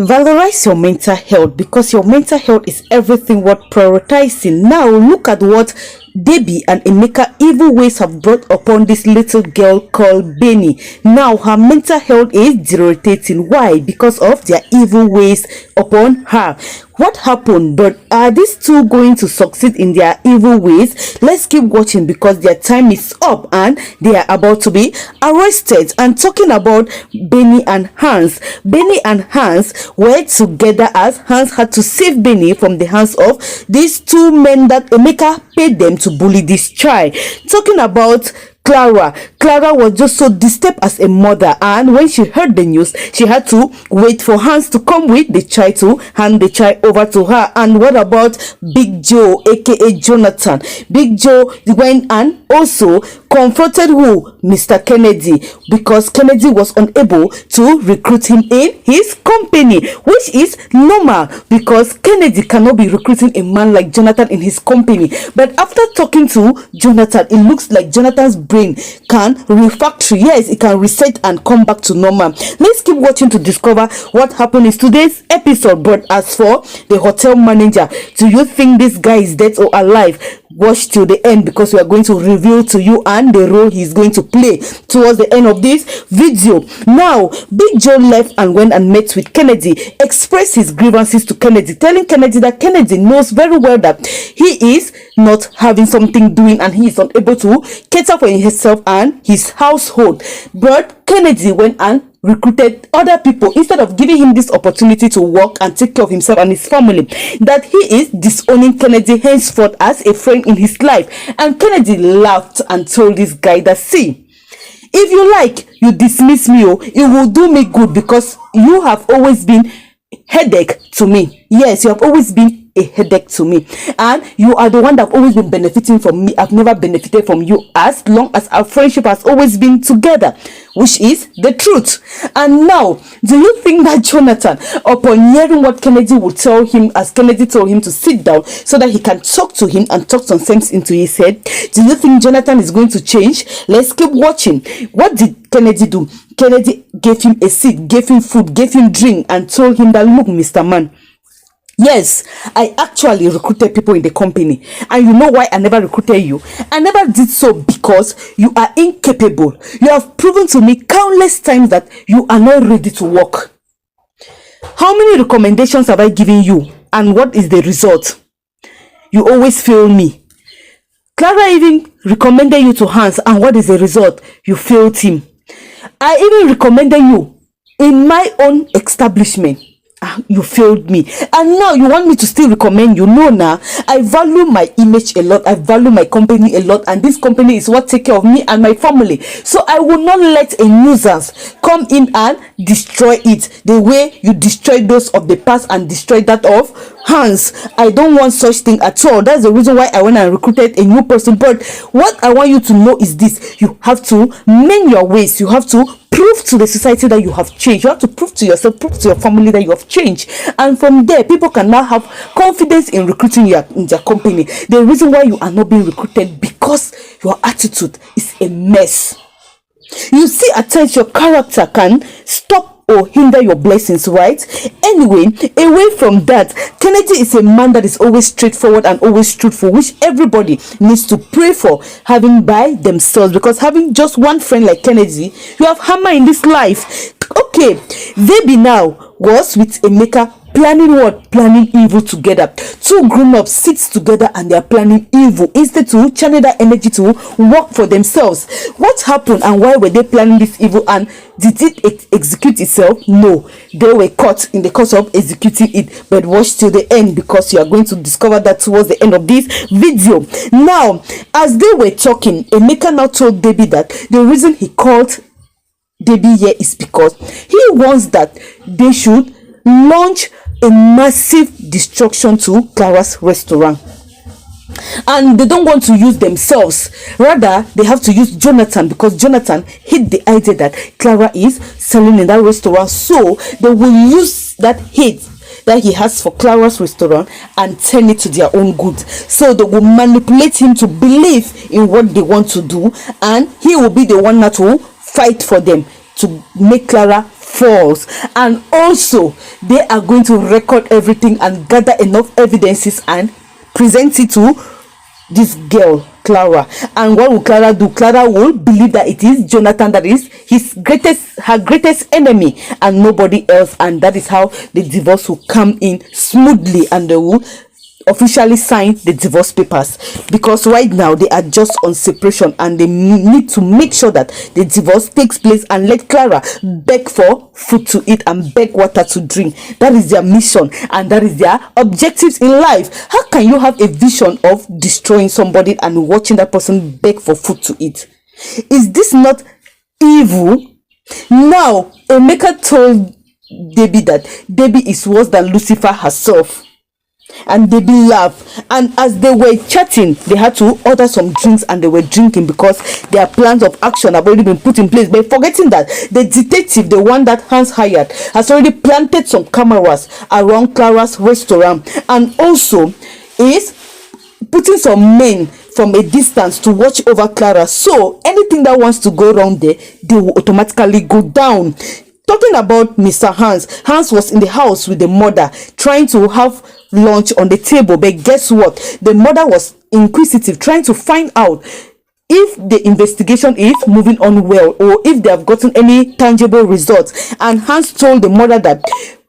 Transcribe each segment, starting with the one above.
Valorize your mental health because your mental health is everything worth prioritizing. Now look at what Debbie and Emeka evil ways have brought upon this little girl called Benny. Now her mental health is deteriorating. Why? Because of their evil ways upon her. What happened? But are these two going to succeed in their evil ways? Let's keep watching because their time is up and they are about to be arrested. And talking about Benny and Hans, Benny and Hans were together as Hans had to save Benny from the hands of these two men that Emeka paid them to bully this child. Talking about Clara was just so disturbed as a mother, and when she heard the news, she had to wait for Hans to come with the child to hand the child over to her. And what about Big Joe, aka Jonathan? Big Joe went and also confronted who? Mr. Kennedy, because Kennedy was unable to recruit him in his company, which is normal because Kennedy cannot be recruiting a man like Jonathan in his company. But after talking to Jonathan, it looks like Jonathan's brain can refactor. Yes, it can reset and come back to normal. Let's keep watching to discover what happened in today's episode. But as for the hotel manager, do you think this guy is dead or alive? Watch till the end because we are going to reveal to you and the role he's going to play towards the end of this video. Now Big Joe left and went and met with Kennedy, expressed his grievances to Kennedy, telling Kennedy that Kennedy knows very well that he is not having something doing and he is unable to cater for himself and his household. But Kennedy went and recruited other people instead of giving him this opportunity to work and take care of himself and his family. That he is disowning Kennedy henceforth as a friend in his life. And Kennedy laughed and told this guy that, see, if you like, you dismiss me, it will do me good because you have always been headache to me. Yes, you have always been a headache to me, and you are the one that have always been benefiting from me. I've never benefited from you as long as our friendship has always been together, which is the truth. And now, do you think that Jonathan, upon hearing what Kennedy would tell him, as Kennedy told him to sit down so that he can talk to him and talk some sense into his head, do you think Jonathan is going to change? Let's keep watching. What did Kennedy do? Kennedy gave him a seat, gave him food, gave him drink, and told him that, look, Mr. Man, yes, I actually recruited people in the company. And you know why I never recruited you? I never did so because you are incapable. You have proven to me countless times that you are not ready to work. How many recommendations have I given you? And what is the result? You always fail me. Clara even recommended you to Hans. And what is the result? You failed him. I even recommended you in my own establishment. You failed me, and now you want me to still recommend you? No, now I value my image a lot, I value my company a lot, and this company is what take care of me and my family. So I will not let a nuisance come in and destroy it the way you destroyed those of the past and destroyed that of Hans. I don't want such thing at all. That's the reason why I went and recruited a new person. But what I want you to know is this: you have to mend your ways. You have to prove to the society that you have changed. You have to prove to yourself, prove to your family that you have changed. And from there, people can now have confidence in recruiting you in their company. The reason why you are not being recruited because your attitude is a mess. You see, at times your character can stop or hinder your blessings, right? Anyway, away from that, Kennedy is a man that is always straightforward and always truthful, which everybody needs to pray for having by themselves, because having just one friend like Kennedy, you have hammer in this life. Okay, Debbie now was with Emeka, planning what? Planning evil together. Two grown-ups sit together and they are planning evil instead to channel that energy to work for themselves. What happened and why were they planning this evil, and did it execute itself? No, they were caught in the course of executing it. But watch till the end because you are going to discover that towards the end of this video. Now, as they were talking, Emeka now told Debbie that the reason he called Debbie here is because he wants that they should launch a massive destruction to Clara's restaurant, and they don't want to use themselves, rather they have to use Jonathan, because Jonathan hit the idea that Clara is selling in that restaurant. So they will use that hate that he has for Clara's restaurant and turn it to their own good. So they will manipulate him to believe in what they want to do, and he will be the one that will fight for them to make Clara false. And also they are going to record everything and gather enough evidences and present it to this girl Clara. And what will Clara do? Clara will believe that it is Jonathan that is her greatest enemy and nobody else, and that is how the divorce will come in smoothly and they will officially sign the divorce papers, because right now they are just on separation and they need to make sure that the divorce takes place and let Clara beg for food to eat and beg water to drink. That is their mission and that is their objectives in life. How can you have a vision of destroying somebody and watching that person beg for food to eat? Is this not evil? Now Emeka told Debbie that Debbie is worse than Lucifer herself, and Debbie laughed. And as they were chatting, they had to order some drinks and they were drinking because their plans of action have already been put in place, but forgetting that the detective, the one that Hans hired, has already planted some cameras around Clara's restaurant and also is putting some men from a distance to watch over Clara, so anything that wants to go wrong there, they will automatically go down. Talking about Mr. Hans was in the house with the mother trying to have lunch on the table, but guess what? The mother was inquisitive, trying to find out if the investigation is moving on well or if they have gotten any tangible results. And Hans told the mother that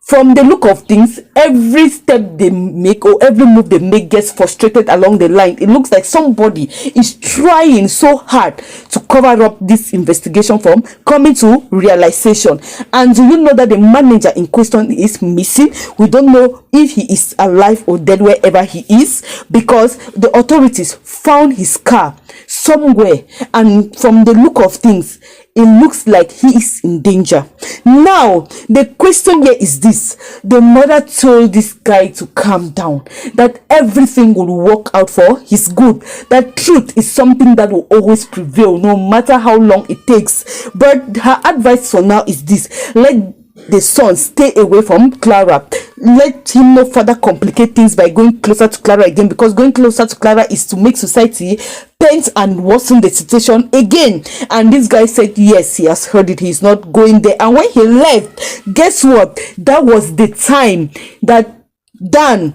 from the look of things, every step they make or every move they make gets frustrated along the line. It looks like somebody is trying so hard to cover up this investigation from coming to realization. And do you know that the manager in question is missing? We don't know if he is alive or dead wherever he is, because the authorities found his car somewhere, and from the look of things, it looks like he is in danger. Now the question here is this: the mother told this guy to calm down, that everything will work out for his good, that truth is something that will always prevail no matter how long it takes. But her advice for now is this: let the son stay away from Clara. Let him not further complicate things by going closer to Clara again, because going closer to Clara is to make society paint and worsen the situation again. And this guy said yes, he has heard it, he's not going there. And when he left, guess what? That was the time that Dan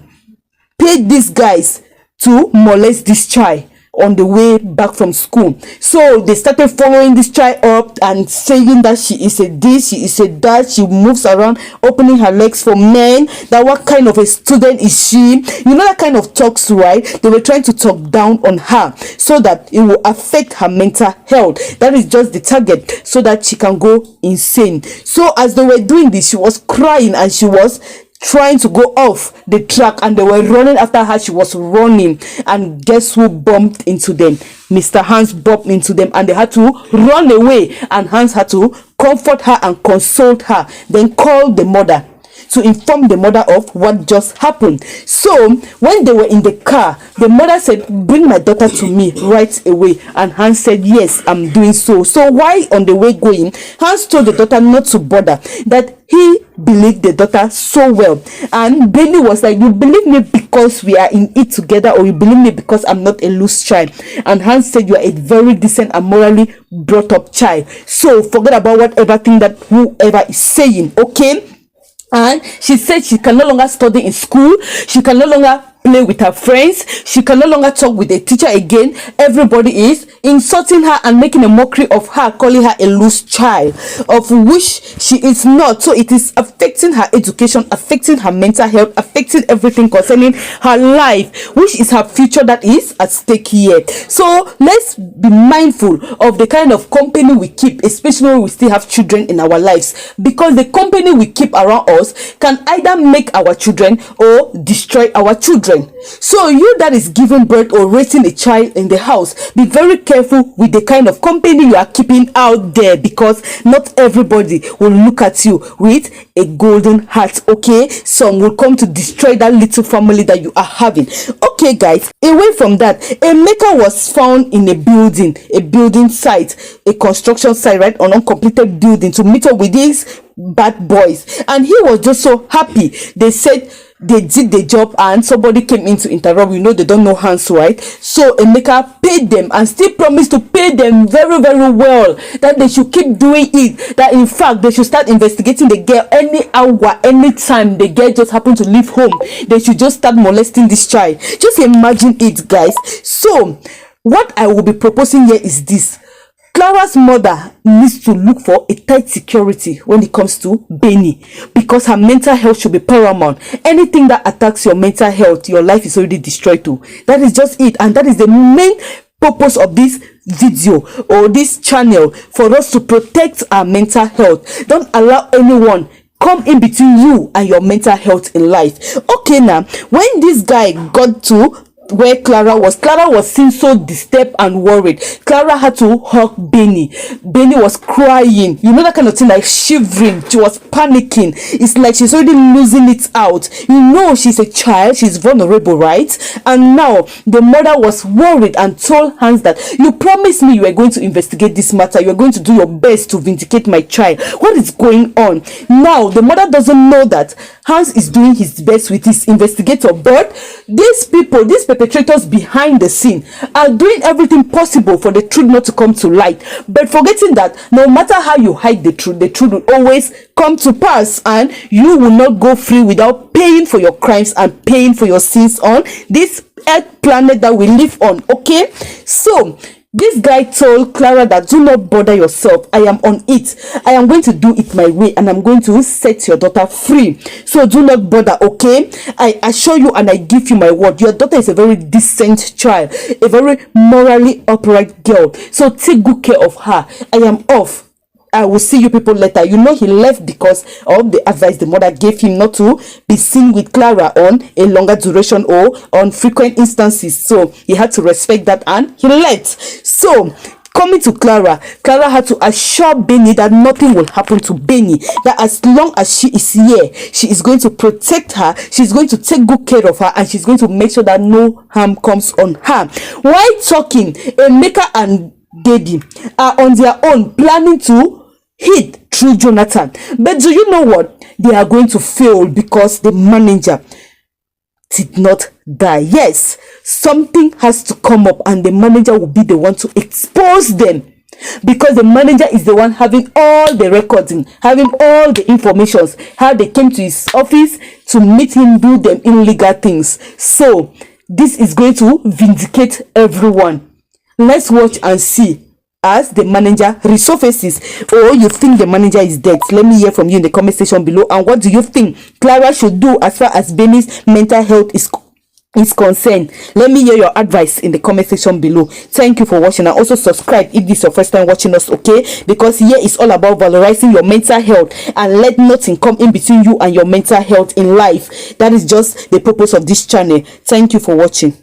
paid these guys to molest this child on the way back from school. So they started following this child up and saying that she is a this, she is a that, she moves around opening her legs for men, that what kind of a student is she, you know, that kind of talks, right? They were trying to talk down on her so that it will affect her mental health. That is just the target, so that she can go insane. So as they were doing this, she was crying and she was trying to go off the track and they were running after her. She was running, and guess who bumped into them? Mr. Hans bumped into them and they had to run away, and Hans had to comfort her and console her, then call the mother to inform the mother of what just happened. So when they were in the car, the mother said, bring my daughter to me right away, and Hans said, yes, I'm doing so. So while on the way going, Hans told the daughter not to bother, that he believed the daughter so well. And Benny was like, you believe me because we are in it together, or you believe me because I'm not a loose child? And Hans said, you are a very decent and morally brought up child, so forget about whatever thing that whoever is saying, okay? And she said she can no longer study in school, she can no longer play with her friends, she can no longer talk with the teacher again. Everybody is insulting her and making a mockery of her, calling her a loose child, of which she is not. So it is affecting her education, affecting her mental health, affecting everything concerning her life, which is her future that is at stake here. So let's be mindful of the kind of company we keep, especially when we still have children in our lives, because the company we keep around us can either make our children or destroy our children. So you that is giving birth or raising a child in the house, be very careful with the kind of company you are keeping out there, because not everybody will look at you with a golden heart, okay? Some will come to destroy that little family that you are having. Okay. Okay guys, away from that, Emeka was found in a building site, a construction site, right, on uncompleted building, to meet up with these bad boys, and he was just so happy. They said they did the job and somebody came in to interrupt. You know, they don't know hands, right? So Emeka paid them and still promised to pay them very, very well, that they should keep doing it, that in fact they should start investigating the girl any hour, anytime the girl just happened to leave home, they should just start molesting this child. Just imagine it, guys. So what I will be proposing here is this: Clara's mother needs to look for a tight security when it comes to Benny, because her mental health should be paramount. Anything that attacks your mental health, your life is already destroyed too. That is just it, and that is the main purpose of this video or this channel, for us to protect our mental health. Don't allow anyone come in between you and your mental health in life. Okay, now when this guy got to where Clara was seen so disturbed and worried. Clara had to hug Benny. Benny was crying, you know, that kind of thing, like shivering. She was panicking. It's like she's already losing it out. You know, she's a child, she's vulnerable, right? And now the mother was worried and told Hans that, you promised me you were going to investigate this matter, you are going to do your best to vindicate my child. What is going on? Now the mother doesn't know that Hans is doing his best with his investigator, but these people, these perpetrators behind the scene, are doing everything possible for the truth not to come to light, but forgetting that no matter how you hide the truth will always come to pass, and you will not go free without paying for your crimes and paying for your sins on this earth planet that we live on. Okay, so this guy told Clara that, do not bother yourself, I am on it, I am going to do it my way, and I'm going to set your daughter free, so do not bother. Okay, I assure you and I give you my word, your daughter is a very decent child, a very morally upright girl, so take good care of her. I am off, I will see you people later. You know, he left because of the advice the mother gave him not to be seen with Clara on a longer duration or on frequent instances. So he had to respect that and he left. So coming to Clara had to assure Benny that nothing will happen to Benny, that as long as she is here, she is going to protect her, she's going to take good care of her, and she's going to make sure that no harm comes on her. While talking, Emeka and Daddy are on their own planning to hit through Jonathan, but do you know what? They are going to fail because the manager did not die. Yes, something has to come up and the manager will be the one to expose them, because the manager is the one having all the recording, having all the informations, how they came to his office to meet him, do them illegal things. So this is going to vindicate everyone. Let's watch and see as the manager resurfaces. Or you think the manager is dead? Let me hear from you in the comment section below. And what do you think Clara should do as far as Benny's mental health is concerned? Let me hear your advice in the comment section below. Thank you for watching, and also subscribe if this is your first time watching us, okay? Because here is all about valorizing your mental health and let nothing come in between you and your mental health in life. That is just the purpose of this channel. Thank you for watching.